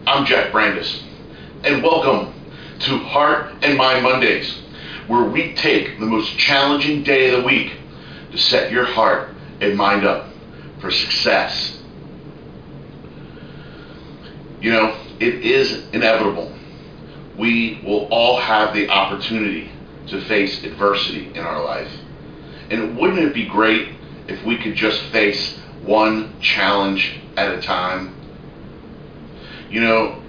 I'm Jeff Brandis, and welcome to Heart and Mind Mondays, where we take the most challenging day of the week to set your heart and mind up for success. You know, it is inevitable. We will all have the opportunity to face adversity in our life. And wouldn't it be great if we could just face one challenge at a time? You know,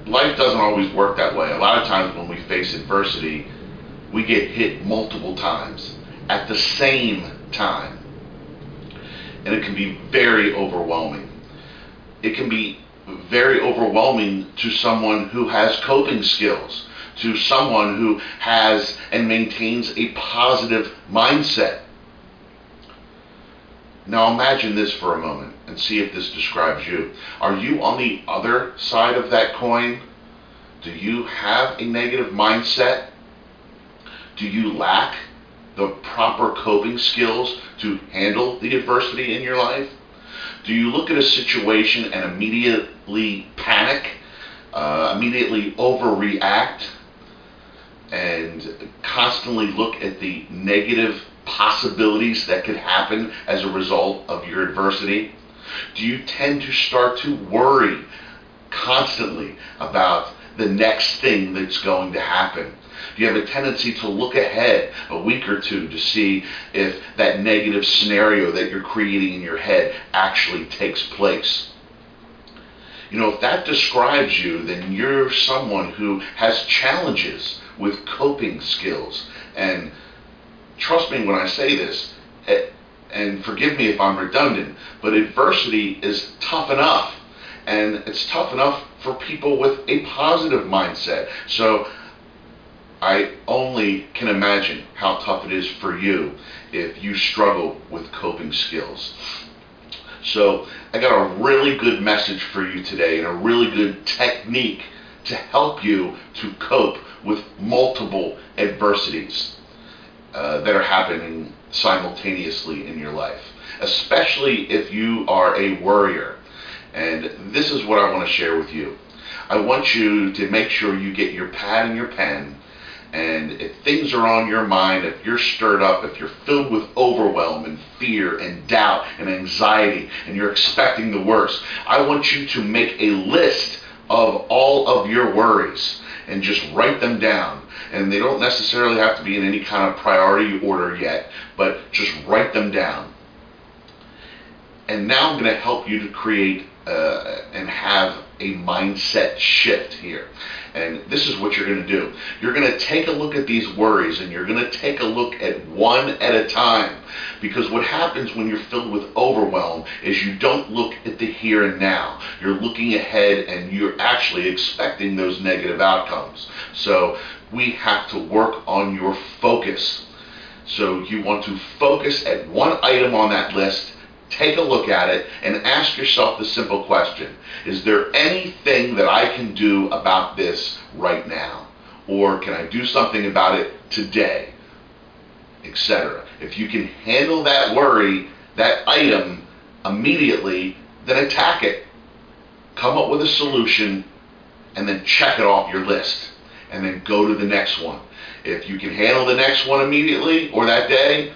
life doesn't always work that way. A lot of times when we face adversity, we get hit multiple times at the same time. And it can be very overwhelming. It can be very overwhelming to someone who has coping skills, to someone who has and maintains a positive mindset. Now imagine this for a moment and see if this describes you. Are you on the other side of that coin? Do you have a negative mindset? Do you lack the proper coping skills to handle the adversity in your life? Do you look at a situation and immediately panic, immediately overreact, and constantly look at the negative possibilities that could happen as a result of your adversity? Do you tend to start to worry constantly about the next thing that's going to happen? Do you have a tendency to look ahead a week or two to see if that negative scenario that you're creating in your head actually takes place? You know, if that describes you, then you're someone who has challenges with coping skills. And trust me when I say this, and forgive me if I'm redundant, but adversity is tough enough. And it's tough enough for people with a positive mindset. So I only can imagine how tough it is for you if you struggle with coping skills. So I got a really good message for you today and a really good technique to help you to cope with multiple adversities that are happening simultaneously in your life, especially if you are a worrier. And this is what I want to share with you. I want you to make sure you get your pad and your pen, and if things are on your mind, if you're stirred up, if you're filled with overwhelm and fear and doubt and anxiety, and you're expecting the worst, I want you to make a list of all of your worries and just write them down. And they don't necessarily have to be in any kind of priority order yet, but just write them down. And now I'm going to help you to create and have a mindset shift here. And this is what you're going to do. You're going to take a look at these worries, and you're going to take a look at one at a time. Because what happens when you're filled with overwhelm is you don't look at the here and now. You're looking ahead, and you're actually expecting those negative outcomes. So we have to work on your focus. So you want to focus at one item on that list. Take a look at it and ask yourself the simple question: is there anything that I can do about this right now? Or can I do something about it today? Etc. If you can handle that worry, that item immediately, then attack it. Come up with a solution and then check it off your list. And then go to the next one. If you can handle the next one immediately or that day,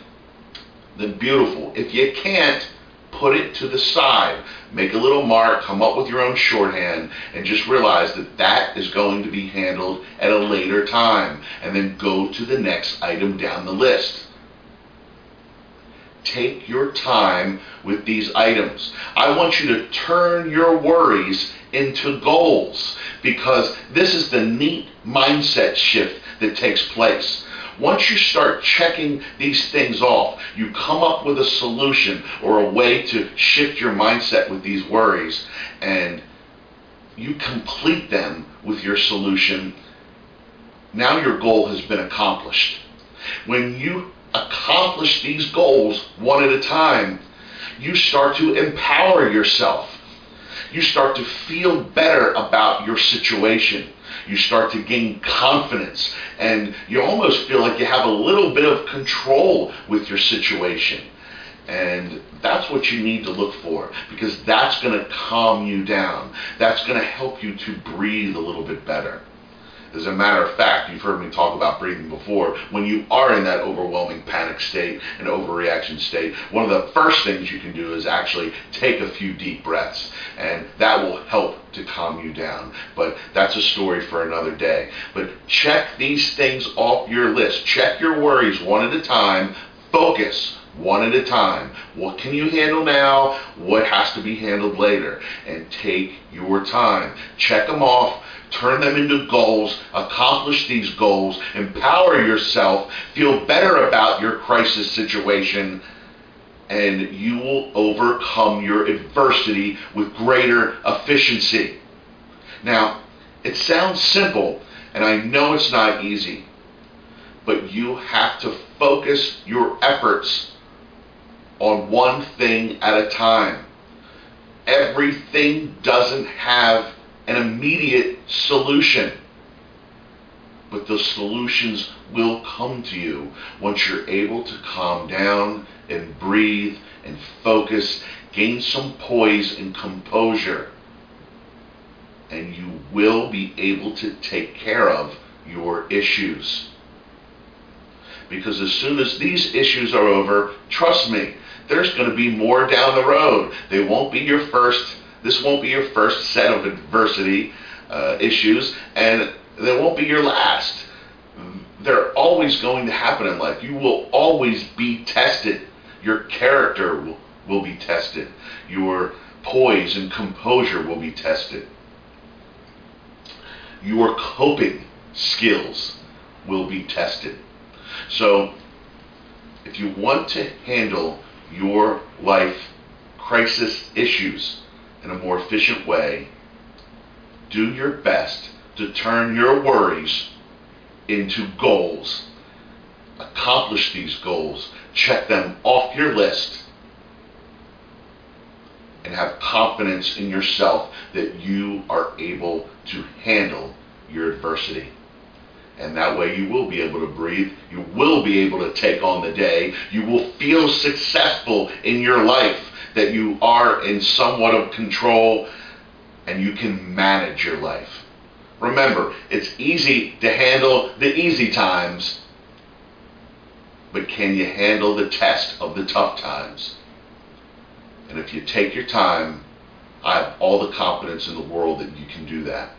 then beautiful. If you can't, put it to the side. Make a little mark, come up with your own shorthand, and just realize that that is going to be handled at a later time. And then go to the next item down the list. Take your time with these items. I want you to turn your worries into goals, because this is the neat mindset shift that takes place. Once you start checking these things off, you come up with a solution or a way to shift your mindset with these worries, and you complete them with your solution. Now your goal has been accomplished. When you accomplish these goals one at a time, you start to empower yourself. You start to feel better about your situation. You start to gain confidence, and you almost feel like you have a little bit of control with your situation. And that's what you need to look for, because that's going to calm you down. That's going to help you to breathe a little bit better. As a matter of fact, you've heard me talk about breathing before. When you are in that overwhelming panic state and overreaction state, one of the first things you can do is actually take a few deep breaths, and that will help to calm you down. But that's a story for another day. But check these things off your list. Check your worries one at a time. Focus one at a time. What can you handle now? What has to be handled later? And take your time. Check them off. Turn them into goals. Accomplish these goals. Empower yourself. Feel better about your crisis situation. And you will overcome your adversity with greater efficiency. Now, it sounds simple, and I know it's not easy, but you have to focus your efforts on one thing at a time. Everything doesn't have an immediate solution, but the solutions will come to you once you're able to calm down and breathe and focus, gain some poise and composure, and you will be able to take care of your issues. Because as soon as these issues are over, trust me, there's going to be more down the road. This won't be your first set of adversity issues, and they won't be your last. They're always going to happen in life. You will always be tested. Your character will be tested. Your poise and composure will be tested. Your coping skills will be tested. So, if you want to handle your life crisis issues in a more efficient way, do your best to turn your worries into goals. Accomplish these goals. Check them off your list. And have confidence in yourself that you are able to handle your adversity. And that way you will be able to breathe. You will be able to take on the day. You will feel successful in your life, that you are in somewhat of control and you can manage your life. Remember, it's easy to handle the easy times, but can you handle the test of the tough times? And if you take your time, I have all the confidence in the world that you can do that.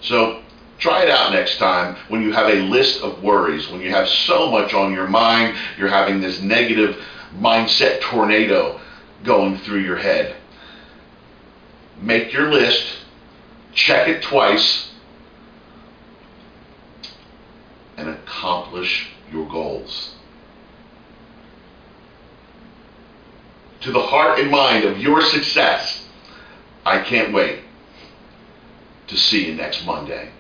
So, try it out next time when you have a list of worries, when you have so much on your mind, you're having this negative mindset tornado going through your head. Make your list, check it twice, and accomplish your goals. To the heart and mind of your success, I can't wait to see you next Monday.